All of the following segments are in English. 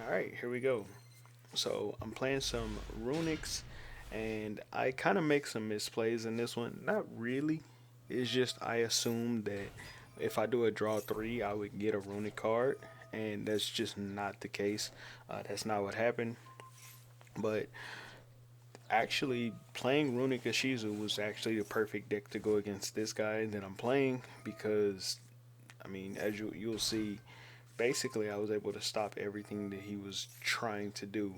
Alright, here we go. So I'm playing some Runicks, and I kind of make some misplays in this one. Not really. It's just I assumed that if I do a draw three, I would get a Runick card, and that's just not the case. That's not what happened. But actually, playing Runick Ishizu was actually the perfect deck to go against this guy that I'm playing because, I mean, as you'll see, basically I was able to stop everything that he was trying to do.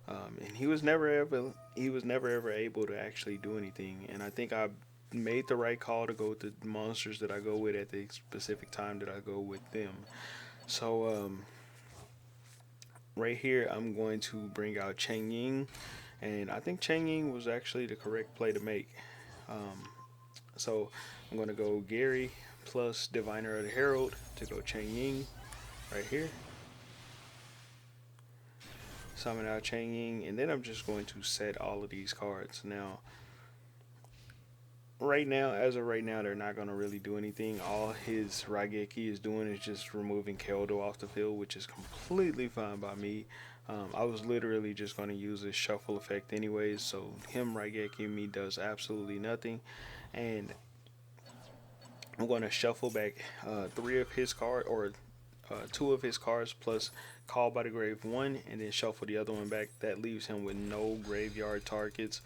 And he was never ever able to actually do anything. And I think I made the right call to go with the monsters that I go with at the specific time that I go with them. So right here I'm going to bring out Cheng Ying, and I think Cheng Ying was actually the correct play to make. Um, so I'm going to go Gary plus Diviner of the Herald to go Cheng Ying right here. Summon out Chang Ying, and then I'm just going to set all of these cards. Now, as of right now, they're not going to really do anything. All his Raigeki is doing is just removing Keldo off the field, which is completely fine by me. I was literally just going to use this shuffle effect anyways, so him Raigeki me does absolutely nothing. And I'm going to shuffle back three of his cards, or two of his cards plus Call by the Grave one, and then shuffle the other one back. That leaves him with no graveyard targets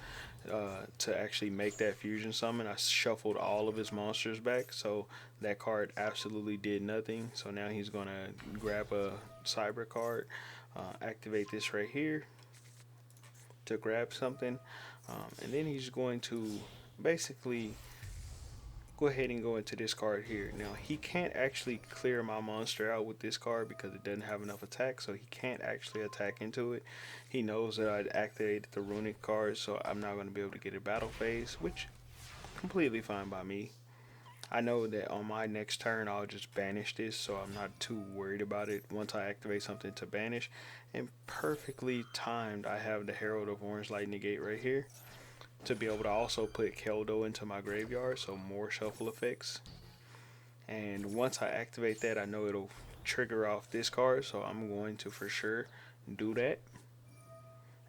to actually make that fusion summon. I shuffled all of his monsters back, so that card absolutely did nothing. So now he's gonna grab a cyber card, activate this right here to grab something, and then he's going to basically go ahead and go into this card here. Now he can't actually clear my monster out with this card because it doesn't have enough attack, so he can't actually attack into it. He knows that I'd activated the Runick card, so I'm not going to be able to get a battle phase, which completely fine by me. I know that on my next turn I'll just banish this, so I'm not too worried about it once I activate something to banish. And perfectly timed, I have the Herald of Orange Light negate right here to be able to also put Keldo into my graveyard, so more shuffle effects. And once I activate that, I know it'll trigger off this card, so I'm going to for sure do that.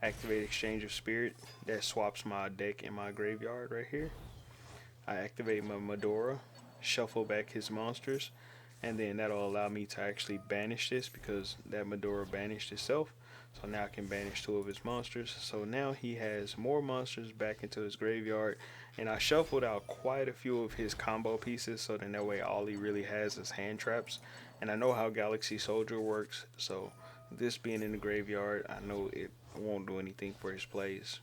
Activate Exchange of Spirit, that swaps my deck in my graveyard right here. I activate my Medora, shuffle back his monsters, and then that'll allow me to actually banish this because that Medora banished itself. So now I can banish two of his monsters. So now he has more monsters back into his graveyard. And I shuffled out quite a few of his combo pieces, so then that way all he really has is hand traps. And I know how Galaxy Soldier works, so this being in the graveyard, I know it won't do anything for his plays.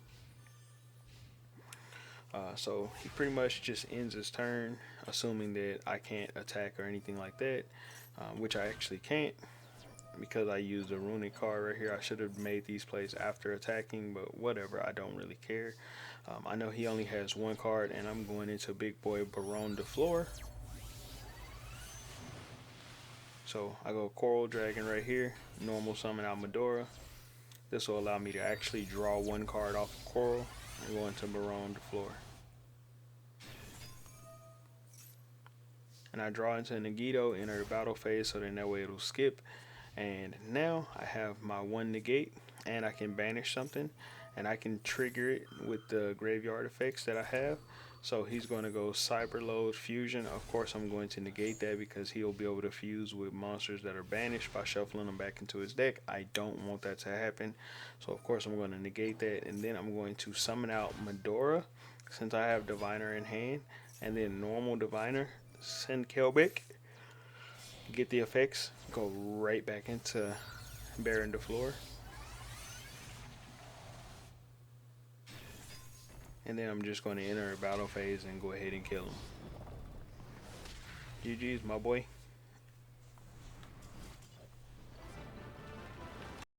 So he pretty much just ends his turn, assuming that I can't attack or anything like that, which I actually can't because I used a Runick card right here. I should have made these plays after attacking, but whatever, I don't really care. I know he only has one card, and I'm going into Big Boy Baron de Flor. So I go Coral Dragon right here, normal summon out Medora. This will allow me to actually draw one card off of Coral and go into Baron de Flor. And I draw into Nagito, enter the battle phase, so then that way it'll skip. And now I have my one negate, and I can banish something, and I can trigger it with the graveyard effects that I have. So he's going to go Cyberload Fusion. Of course, I'm going to negate that because he'll be able to fuse with monsters that are banished by shuffling them back into his deck. I don't want that to happen. So of course I'm going to negate that, and then I'm going to summon out Medora since I have Diviner in hand, and then normal Diviner, send Kelbeck, get the effects, go right back into Baron de Flor. And then I'm just going to enter a battle phase and go ahead and kill him. GG's, my boy.